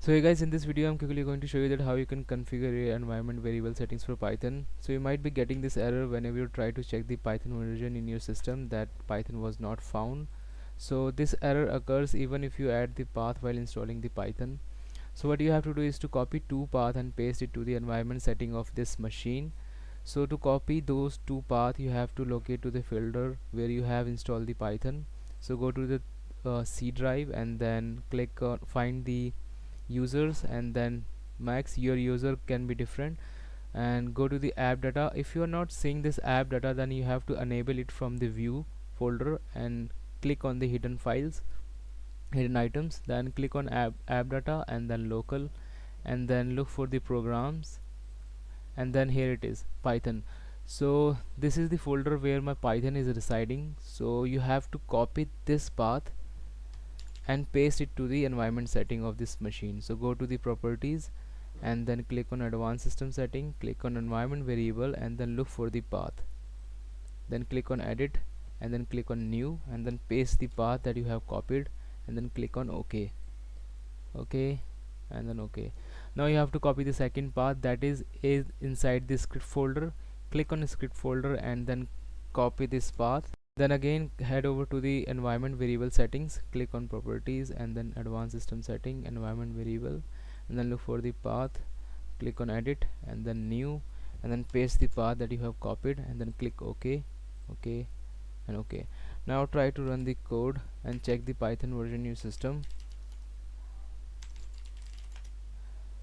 So hey guys, in this video I'm quickly going to show you that how you can configure your environment variable settings for Python. So you might be getting this error whenever you try to check the Python version in your system that Python was not found. So this error occurs even if you add the path while installing the Python. So what you have to do is to copy two paths and paste it to the environment setting of this machine. So to copy those two paths you have to locate to the folder where you have installed the Python. So go to the C drive and then click on find the users and then max your user can be different, and go to the app data. If you are not seeing this app data, then you have to enable it from the view folder and click on the hidden files, hidden items, then click on app data and then local, and then look for the programs, and then here it is Python. So this is the folder where my Python is residing. So you have to copy this path and paste it to the environment setting of this machine. So go to the properties and then click on advanced system setting, click on environment variable and then look for the path, then click on edit and then click on new and then paste the path that you have copied and then click on OK, and then OK. Now you have to copy the second path that is inside the script folder. Click on the script folder and then copy this path. Then again head over to the environment variable settings, click on properties and then advanced system setting, environment variable, and then look for the path, click on edit and then new and then paste the path that you have copied and then click OK, OK, and OK. Now try to run the code and check the Python version in your system.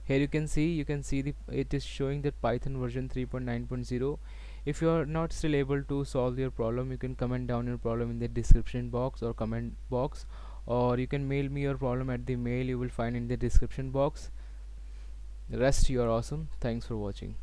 Here you can see the it is showing that Python version 3.9.0. If you are not still able to solve your problem, you can comment down your problem in the description box or comment box, or you can mail me your problem at the mail you will find in the description box. The rest, you are awesome. Thanks for watching.